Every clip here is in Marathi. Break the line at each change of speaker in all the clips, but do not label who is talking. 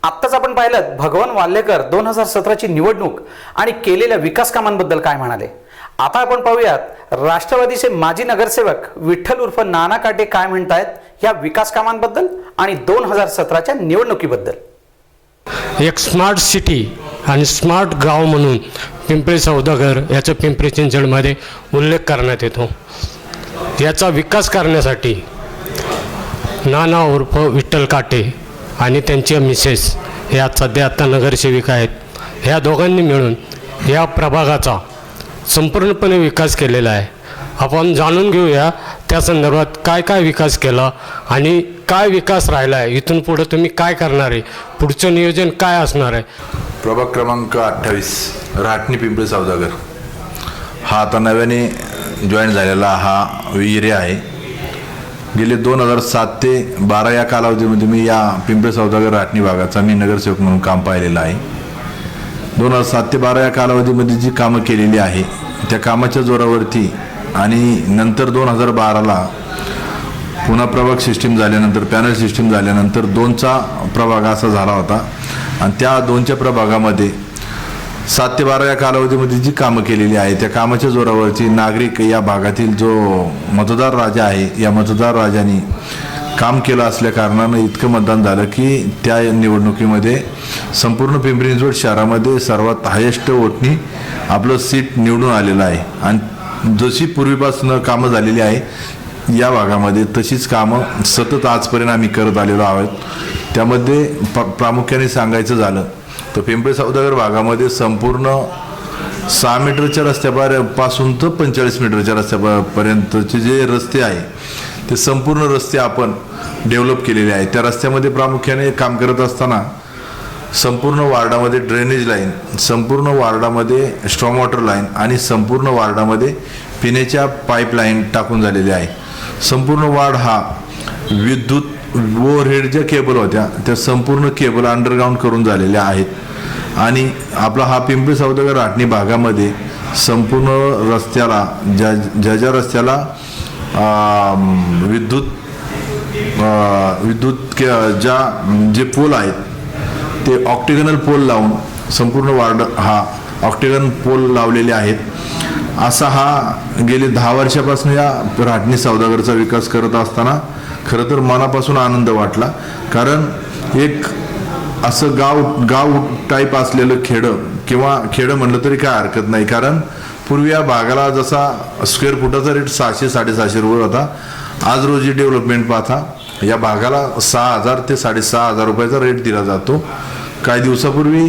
आत्ताच आपण पाहिलं भगवान वाल्लेकर 2017ची निवडणूक आणि केलेल्या विकास कामांबद्दल काय म्हणाले। आता आपण पाहूयात राष्ट्रवादीचे माजी नगरसेवक विठ्ठल उर्फ नाना काटे काय म्हणतायत या विकास कामांबद्दल आणि 2017च्या निवडणुकीबद्दल।
एक स्मार्ट सिटी आणि स्मार्ट गाव म्हणून पिंपरी सौदागर याचा पिंपरी चिंचवडमध्ये उल्लेख करण्यात येतो। याचा विकास करण्यासाठी नाना उर्फ विठ्ठल काटे आणि त्यांच्या मिसेस ह्या सध्या आता नगरसेविका आहेत, ह्या दोघांनी मिळून या प्रभागाचा संपूर्णपणे विकास केलेला आहे। आपण जाणून घेऊया त्या संदर्भात काय काय विकास केला आणि काय विकास राहिला आहे, इथून पुढे तुम्ही काय करणार आहे, पुढचं नियोजन काय असणार आहे।
प्रभाग क्रमांक 28 राहटणी पिंपरी सौदागर हा आता नव्याने जॉईन झालेला हा एरिया आहे। गेले 2007 ते 12 या कालावधीमध्ये मी या पिंपरी सौदागर राहटणी भागाचा मी नगरसेवक म्हणून काम पाहिलेलं आहे। 2007 ते 12 या कालावधीमध्ये जी कामं केलेली आहे त्या कामाच्या जोरावरती आणि नंतर 2012ला पुन्हा प्रभाग सिस्टीम झाल्यानंतर पॅनल सिस्टीम झाल्यानंतर 2चा प्रभाग असा झाला होता आणि त्या 2च्या प्रभागामध्ये 7 ते 12 या कालावधीमध्ये जी कामं केलेली आहे त्या कामाच्या जोरावरती नागरिक या भागातील जो मतदार राजा आहे या मतदार राजाने काम केलं असल्या कारणानं इतकं मतदान झालं की त्या निवडणुकीमध्ये संपूर्ण पिंपरी चिंचवड शहरामध्ये सर्वात हायेस्ट वोटनी आपलं सीट निवडून आलेलं आहे। आणि जशी पूर्वीपासून कामं झालेली आहे या भागामध्ये तशीच कामं सतत आजपर्यंत आम्ही करत आलेलो आहोत। त्यामध्ये प्रामुख्याने सांगायचं झालं तर पिंपरी सौदागर भागामध्ये संपूर्ण 6 मीटरच्या रस्त्यापासून तर 45 मीटरच्या रस्त्यापर्यंतचे जे रस्ते आहे ते संपूर्ण रस्ते आपण डेव्हलप केलेले आहेत। त्या रस्त्यामध्ये प्रामुख्याने काम करत असताना संपूर्ण वार्डामध्ये ड्रेनेज लाईन, संपूर्ण वार्डामध्ये स्ट्रॉंग वॉटर लाईन आणि संपूर्ण वार्डामध्ये पिण्याच्या पाईपलाईन टाकून झालेले आहे। संपूर्ण वार्ड हा विद्युत ओव्हरहेड ज्या केबल होत्या त्या संपूर्ण केबल अंडरग्राऊंड करून झालेल्या आहेत। आणि आपला हा पिंपरी सौदागर राहटणी भागामध्ये संपूर्ण रस्त्याला ज्या रस्त्याला जे पोल आहेत ते ऑक्टेगनल पोल लावून संपूर्ण वार्ड हा ऑक्टेगन पोल लावलेले आहेत। असा हा गेले 10 वर्षापासून या राहटणी सौदागरचा विकास करत असताना खरं तर मनापासून आनंद वाटला। कारण एक असं गाव टाईप असलेलं खेडं किंवा खेडं म्हणलं तरी काय हरकत नाही, कारण पूर्वी या भागाला जसा स्क्वेअर फुटाचा रेट 600-750 रुपये होता, आज रोजी डेव्हलपमेंट पाहता या भागाला 6,000 ते 6,500 रुपयाचा रेट दिला जातो। काही दिवसापूर्वी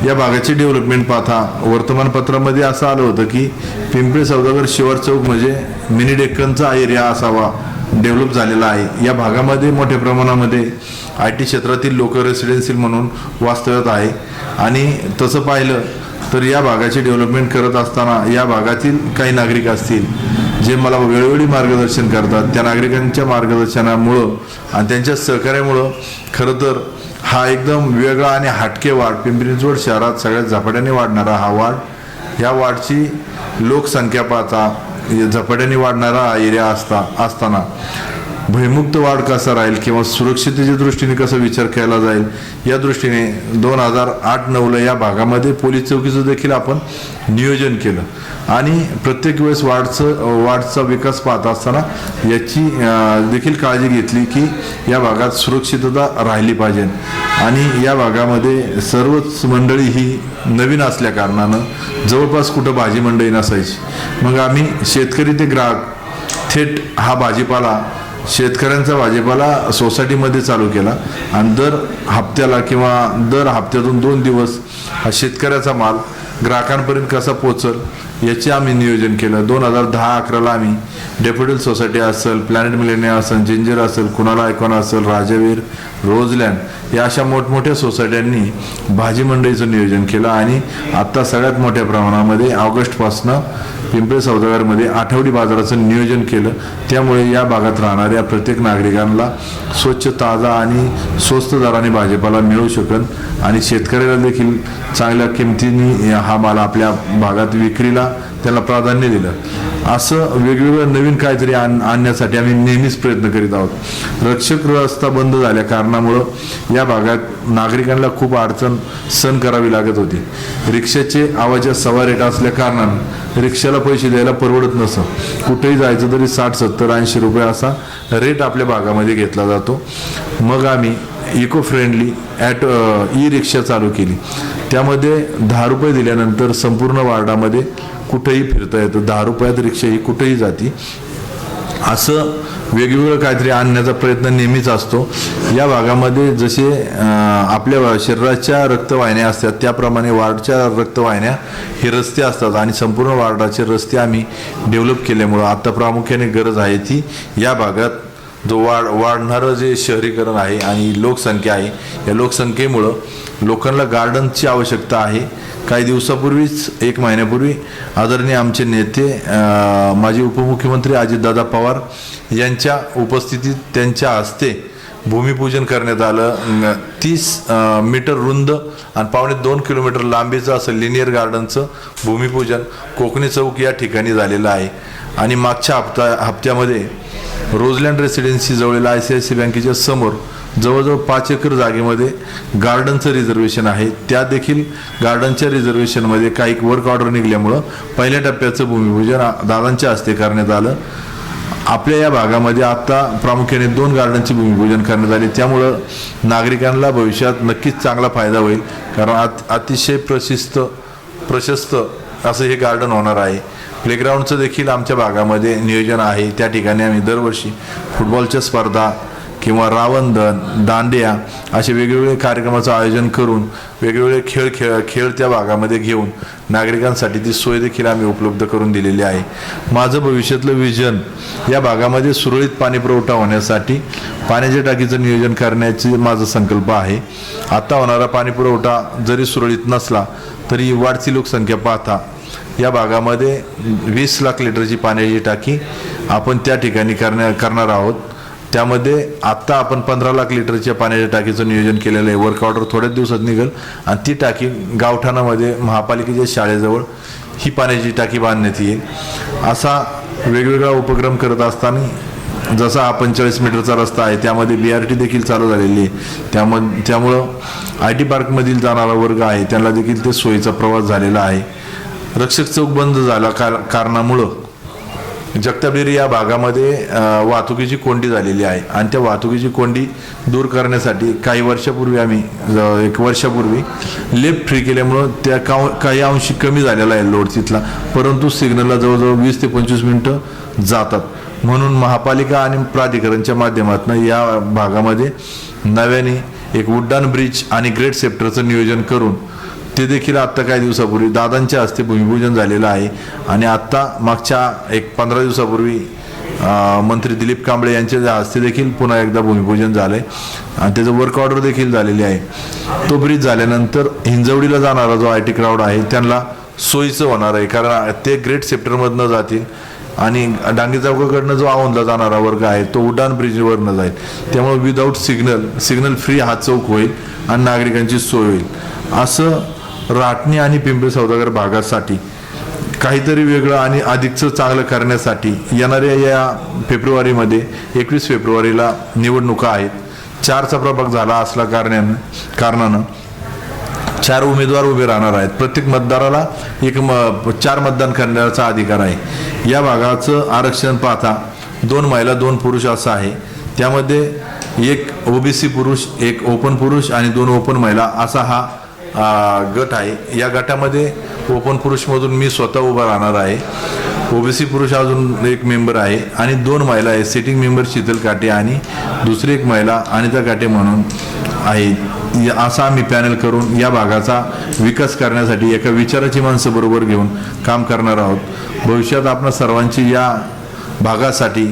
या भागाची डेव्हलपमेंट पाहता वर्तमानपत्रामध्ये असं आलं होतं की पिंपरी सौदागर शिवार चौक म्हणजे मिनी डेक्कनचा एरिया असावा, डेव्हलप झालेला आहे। या भागामध्ये मोठ्या प्रमाणामध्ये IT क्षेत्रातील लोक रेसिडेन्शियल म्हणून वास्तव्यात आहे। आणि तसं पाहिलं तर या भागाची डेव्हलपमेंट करत असताना या भागातील काही नागरिक असतील जे मला वेळोवेळी मार्गदर्शन करतात, त्या नागरिकांच्या मार्गदर्शनामुळं आणि त्यांच्या सहकार्यामुळं खरं तर हा एकदम वेगळा आणि हटके वार्ड पिंपरी चिंचवड शहरात सगळ्यात झपाट्याने वाढणारा हा वार्ड, या वार्डची लोकसंख्या पाहता झपाट्याने वाढणारा हा एरिया असताना भयमुक्त वाढ कसा राहील किंवा सुरक्षितेच्या दृष्टीने कसा विचार केला जाईल या दृष्टीने 2008-9ला या भागामध्ये पोलीस चौकीचं देखील आपण नियोजन केलं। आणि प्रत्येक वेळेस वार्डचा विकास पाहत असताना याची देखील काळजी घेतली की या भागात सुरक्षितता राहिली पाहिजे। आणि या भागामध्ये सर्वच मंडळी ही नवीन असल्या कारणानं जवळपास कुठं भाजी मंडई नसायची, मग आम्ही शेतकरी ते ग्राहक थेट हा भाजीपाला शेतकऱ्यांचा भाजीपाला सोसायटीमध्ये चालू केला आणि दर हप्त्याला किंवा दर हप्त्यातून 2 दिवस हा शेतकऱ्याचा माल ग्राहकांपर्यंत कसा पोचल याचे आम्ही नियोजन केलं। 2010-11ला आम्ही डेफोडिल सोसायटी असेल, प्लॅनेट मिलेनिया असेल, जिंजर असेल, कुणाला आयकॉन असेल, राजवीर, रोजलँड या अशा मोठमोठ्या सोसायट्यांनी भाजी मंडईचं नियोजन केलं। आणि आत्ता सगळ्यात मोठ्या प्रमाणामध्ये ऑगस्टपासनं पिंपरी सौदागरमध्ये आठवडी बाजाराचं नियोजन केलं। त्यामुळे या भागात राहणाऱ्या प्रत्येक नागरिकांना स्वच्छ, ताजा आणि स्वस्त दराने भाजीपाला मिळू शकेल आणि शेतकऱ्याला देखील चांगल्या किमतीने हा माल आपल्या भागात विक्रीला त्याला प्राधान्य दिलं। असं वेगवेगळं नवीन काहीतरी आणण्यासाठी आम्ही नेहमीच प्रयत्न करीत आहोत. रक्षक रस्ता बंद झाल्या कारणामुळं या भागात नागरिकांना खूप अडचण सहन करावी लागत होती. रिक्षाचे आवाजात सवा रेट असल्या कारणानं रिक्षाला पैसे द्यायला परवडत नसं. कुठेही जायचं तरी 60, 70, 80 रुपये असा रेट आपल्या भागामध्ये घेतला जातो. मग आम्ही इको फ्रेंडली ई रिक्षा चालू केली. त्यामध्ये 10 रुपये दिल्यानंतर संपूर्ण वार्डामध्ये कुठेही फिरता येतं. 10 रुपयात रिक्षा ही कुठेही जाती. असं वेगवेगळं काहीतरी आणण्याचा प्रयत्न नेहमीच असतो. या भागामध्ये जसे आपल्या शरीराच्या रक्तवाहिन्या असतात त्याप्रमाणे वार्डच्या रक्तवाहिन्या हे रस्ते असतात आणि संपूर्ण वार्डाचे रस्ते आम्ही डेव्हलप केल्यामुळं आता प्रामुख्याने गरज आहे ती या भागात जो वाढणारं जे शहरीकरण आहे आणि लोकसंख्या आहे, या लोकसंख्येमुळं लोकांना गार्डनची आवश्यकता आहे. काही दिवसापूर्वीच 1 महिन्यापूर्वी आदरणीय आमचे नेते माजी उपमुख्यमंत्री अजितदादा पवार यांच्या उपस्थितीत त्यांच्या हस्ते भूमिपूजन करण्यात आलं. 30 मीटर रुंद आणि 2.25 किलोमीटर लांबीचं असं लिनियर गार्डनचं भूमिपूजन कोकणी चौक या ठिकाणी झालेलं आहे. आणि मागच्या हप्त्यामध्ये रोजलँड रेसिडेन्सी जवळील ICICI बँकेच्या समोर जवळजवळ 5 एकर जागेमध्ये गार्डनचं रिझर्वेशन आहे. त्या देखील गार्डनच्या रिझर्वेशनमध्ये काही वर्क ऑर्डर निघाल्यामुळं पहिल्या टप्प्याचं भूमिपूजन दादांच्या हस्ते करण्यात आलं. आपल्या या भागामध्ये आता प्रामुख्याने 2 गार्डनचे भूमिपूजन करण्यात आले. त्यामुळं नागरिकांना भविष्यात नक्कीच चांगला फायदा होईल, कारण अतिशय प्रशस्त असं हे गार्डन होणार आहे. प्लेग्राऊंडचं देखील आमच्या भागामध्ये नियोजन आहे. त्या ठिकाणी आम्ही दरवर्षी फुटबॉलच्या स्पर्धा किंवा रावणदन, दांडिया असे वेगवेगळे कार्यक्रमाचं आयोजन करून वेगवेगळे खेळ त्या भागामध्ये घेऊन नागरिकांसाठी ती सोय देखील आम्ही उपलब्ध करून दिलेली आहे. माझं भविष्यातलं विजन या भागामध्ये सुरळीत पाणी पुरवठा होण्यासाठी पाण्याच्या टाकीचं नियोजन करण्याची माझा संकल्प आहे. आता होणारा पाणी पुरवठा जरी सुरळीत नसला तरी वाढती लोकसंख्या पाहता या भागामध्ये 20 लाख लिटरची पाण्याची टाकी आपण त्या ठिकाणी करणार आहोत. त्यामध्ये आत्ता आपण 15 लाख लिटरच्या पाण्याच्या टाकीचं नियोजन केलेलं आहे. वर्क ऑर्डर थोड्याच दिवसात निघेल आणि ती टाकी गावठाणामध्ये महापालिकेच्या शाळेजवळ ही पाण्याची टाकी बांधण्यात येईल. असा वेगवेगळा उपक्रम करत असताना जसा हा 45 मीटरचा रस्ता आहे त्यामध्ये BRT देखील चालू झालेली आहे. त्यामुळं IT पार्कमधील जाणारा वर्ग आहे त्यांना देखील ते सोयीचा प्रवास झालेला आहे. रक्षक चौक बंद झाला कारणामुळं जगताबेरी या भागामध्ये वाहतुकीची कोंडी झालेली आहे आणि त्या वाहतुकीची कोंडी दूर करण्यासाठी काही वर्षापूर्वी आम्ही 1 वर्षापूर्वी लेफ्ट फ्री केल्यामुळं त्या काही अंशी कमी झालेला आहे लोड तिथला, परंतु सिग्नलला जवळजवळ 20 ते 25 मिनटं जातात. म्हणून महापालिका आणि प्राधिकरणच्या माध्यमातून या भागामध्ये नव्याने एक उड्डाण ब्रिज आणि ग्रेट सेप्टरचं नियोजन करून ते देखील आत्ता काही दिवसापूर्वी दादांच्या हस्ते भूमिपूजन झालेलं आहे. आणि आत्ता मागच्या 15 दिवसापूर्वी मंत्री दिलीप कांबळे यांच्या हस्ते देखील पुन्हा एकदा भूमिपूजन झालंय आणि त्याचं वर्क ऑर्डर देखील झालेली आहे. तो ब्रिज झाल्यानंतर हिंजवडीला जाणारा जो IT क्राऊड आहे त्यांना सोयीचं होणार आहे, कारण ते ग्रेट सेप्टरमधनं जातील आणि डांगी चौकाकडनं जो औंधला जाणारा वर्ग आहे तो उड्डाण ब्रिजवरनं जाईल. त्यामुळे विदाऊट सिग्नल फ्री हा चौक होईल आणि नागरिकांची सोय होईल. असं राटणी आणि पिंपरी सौदागर भागासाठी काहीतरी वेगळं आणि अधिकचं चांगलं करण्यासाठी येणाऱ्या या फेब्रुवारीमध्ये 21 फेब्रुवारीला निवडणुका आहेत. 4चा प्रभाग झाला असला कारणानं 4 उमेदवार उभे राहणार आहेत. प्रत्येक मतदाराला 4 मतदान करण्याचा अधिकार आहे. या भागाचं आरक्षण पाहता 2 महिला 2 पुरुष असं आहे. त्यामध्ये 1 OBC पुरुष, 1 ओपन पुरुष आणि 2 ओपन महिला असा हा गट आहे. या गटामध्ये ओपन पुरुषमधून मी स्वतः उभा राहणार आहे. OBC पुरुष अजून 1 मेंबर आहे आणि 2 महिला आहे. सिटिंग मेंबर शीतल काटे आणि दुसरी 1 महिला अनिता काटे म्हणून आहे. असा आम्ही पॅनल करून या भागाचा विकास करण्यासाठी एका विचाराची माणसं बरोबर घेऊन काम करणार आहोत. भविष्यात आपणा सर्वांची या भागासाठी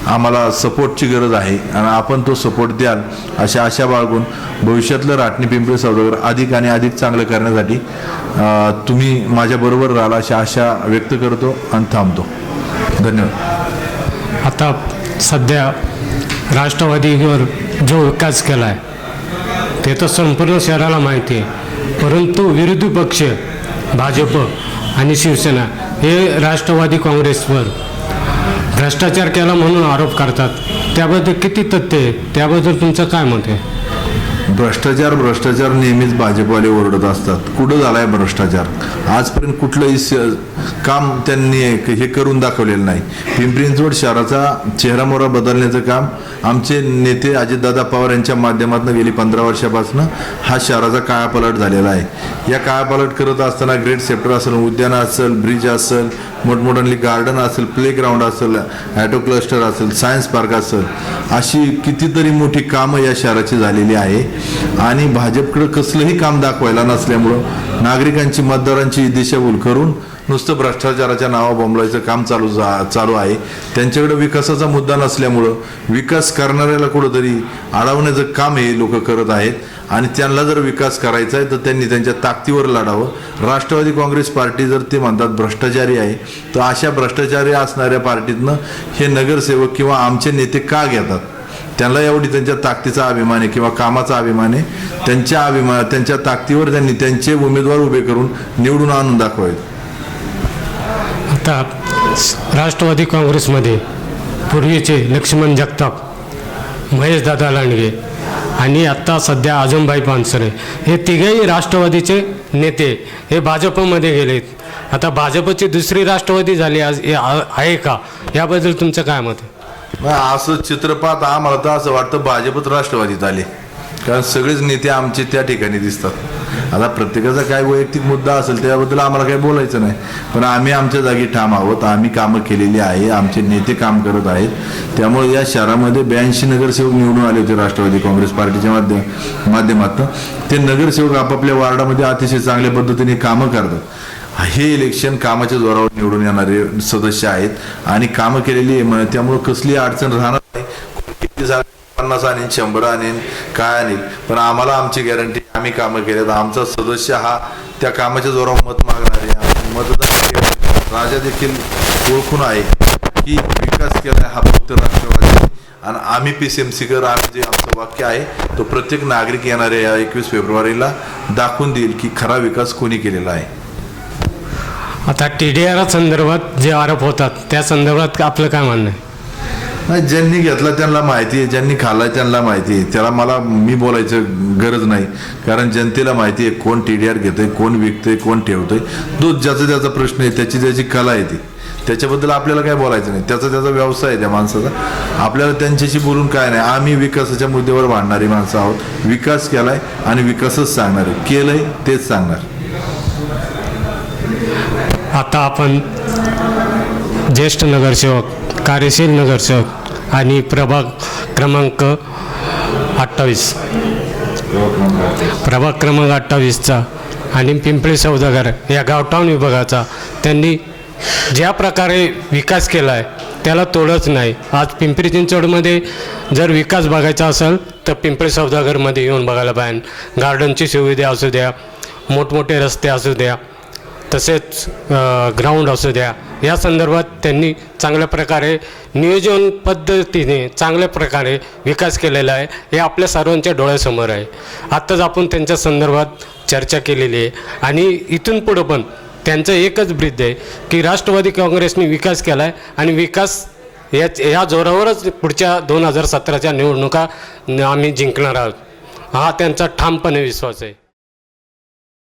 आम्हाला सपोर्टची गरज आहे आणि आपण तो सपोर्ट द्याल अशी आशा बाळगून भविष्यातलं राटणी पिंपरी सौदागर अधिक आणि अधिक चांगलं करण्यासाठी तुम्ही माझ्याबरोबर राहाल अशी आशा व्यक्त करतो आणि थांबतो. धन्यवाद.
आता सध्या राष्ट्रवादीवर जो विकास केला आहे ते तर संपूर्ण शहराला माहिती आहे, परंतु विरोधी पक्ष भाजप आणि शिवसेना हे राष्ट्रवादी काँग्रेसवर भ्रष्टाचार केला म्हणून आरोप करतात. त्याबद्दल किती तथ्य आहे, त्याबद्दल तुमचं काय मत आहे?
भ्रष्टाचार नेहमीच भाजपवाले ओरडत असतात. कुठं झालाय भ्रष्टाचार? आजपर्यंत कुठलंही काम त्यांनी हे करून दाखवलेलं नाही. पिंपरी चिंचवड शहराचा चेहरामोहरा बदलण्याचं काम आमचे नेते अजितदादा पवार यांच्या माध्यमातून गेली 15 वर्षापासून हा शहराचा कायापालट झालेला आहे. या कायापालट करत असताना ग्रेट सेक्टर असेल, उद्यानं असेल, ब्रिज असेल, मोठमोठाली गार्डन असेल, प्लेग्राऊंड असेल, ॲटो क्लस्टर असेल, सायन्स पार्क असेल, अशी कितीतरी मोठी कामं या शहराची झालेली आहे. आणि भाजपकडे कसलंही काम दाखवायला नसल्यामुळं नागरिकांची, मतदारांची दिशाभूल करून नुसतं भ्रष्टाचाराच्या नावा बोंबलायचं काम चालू आहे. त्यांच्याकडे विकासाचा मुद्दा नसल्यामुळं विकास करणाऱ्याला कुठंतरी अडवण्याचं काम हे लोक करत आहेत. आणि त्यांना जर विकास करायचा आहे तर त्यांनी त्यांच्या ताकदीवर लढावं. राष्ट्रवादी काँग्रेस पार्टी जर ते म्हणतात भ्रष्टाचारी आहे, तर अशा भ्रष्टाचारी असणाऱ्या पार्टीतनं हे नगरसेवक किंवा आमचे नेते का घेतात? त्यांना एवढी त्यांच्या ताकदीचा अभिमान आहे किंवा कामाचा अभिमान आहे, त्यांच्या ताकदीवर त्यांनी त्यांचे उमेदवार उभे करून निवडून आणून दाखवावेत.
आता राष्ट्रवादी काँग्रेसमध्ये पूर्वीचे लक्ष्मण जगताप, महेशदादा लांडगे आणि आत्ता सध्या आजमभाई पानसरे हे तिघेही राष्ट्रवादीचे नेते हे भाजपमध्ये गेलेत. आता भाजपची दुसरी राष्ट्रवादी झाली आज आहे का, याबद्दल तुमचं काय मत आहे?
असं चित्रपात आम्हाला तर असं वाटतं भाजपच राष्ट्रवादीत आले, कारण सगळेच नेते आमचे त्या ठिकाणी दिसतात. आता प्रत्येकाचा काय वैयक्तिक मुद्दा असेल त्याबद्दल आम्हाला काही बोलायचं नाही, पण आम्ही आमच्या जागी ठाम आहोत. आम्ही कामं केलेली आहे, आमचे नेते काम करत आहेत. त्यामुळे या शहरामध्ये 82 नगरसेवक निवडून आले होते राष्ट्रवादी काँग्रेस पार्टीच्या माध्यमातून. ते नगरसेवक आपापल्या वार्डामध्ये अतिशय चांगल्या पद्धतीने कामं करतात. हे इलेक्शन कामाच्या जोरावर निवडून येणारे सदस्य आहेत आणि कामं केलेली आहे, त्यामुळे कसली अडचण राहणार नाही. 50 आणीन, 100 आणीन, काय आणीन, पण आम्हाला आमची गॅरंटी, आम्ही कामं केले तर आमचा सदस्य हा त्या कामाच्या जोरावर मत मागणार आहे. मतदान राजा देखील ओळखून आहे की विकास केला हा फक्त राष्ट्रवादी आणि आम्ही PCMC कर, आम्ही जे आमचं वाक्य आहे तो प्रत्येक नागरिक येणाऱ्या या 21 फेब्रुवारीला दाखवून देईल की खरा विकास कोणी केलेला आहे.
आता TDR संदर्भात जे आरोप होतात त्या संदर्भात आपलं काय म्हणणं आहे?
नाही, ज्यांनी घेतला त्यांना माहिती आहे, ज्यांनी खाल्लाय त्यांना माहिती आहे. त्याला मी बोलायचं गरज नाही, कारण जनतेला माहिती आहे कोण TDR घेतंय, कोण विकतंय, कोण ठेवतंय. तो ज्याचा त्याचा प्रश्न आहे, त्याची कला आहे ती. त्याच्याबद्दल आपल्याला काय बोलायचं नाही, त्याचा व्यवसाय आहे त्या माणसाचा. आपल्याला त्यांच्याशी बोलून काय नाही. आम्ही विकासाच्या मुद्द्यावर भांडणारी माणसं आहोत. विकास केलाय आणि विकासच सांगणार आहे, केलंय तेच सांगणार.
आता आपण ज्येष्ठ नगरसेवक, कार्यशील नगरसेवक आणि प्रभाग क्रमांक 28चा आणि पिंपरी सौदागर या गावठाण विभागाचा त्यांनी ज्या प्रकारे विकास केला आहे त्याला तोडच नाही. आज पिंपरी चिंचवडमध्ये जर विकास बघायचा असेल तर पिंपरी सौदागरमध्ये येऊन बघायला पाहिजे. गार्डनची सुविधा असू द्या, मोठमोठे रस्ते असू द्या, तसेच ग्राउंड असू द्या, या संदर्भात त्यांनी चांगल्या प्रकारे नियोजन पद्धतीने चांगल्या प्रकारे विकास केलेला आहे. हे आपल्या सर्वांच्या डोळ्यासमोर आहे. आत्ताच आपण त्यांच्या संदर्भात चर्चा केलेली आहे आणि इथून पुढं पण त्यांचं एकच ब्रीद आहे की राष्ट्रवादी काँग्रेसने विकास केला आहे आणि विकास या जोरावरच पुढच्या 2017च्या निवडणुका आम्ही जिंकणार आहोत, हा त्यांचा ठामपणे विश्वास आहे.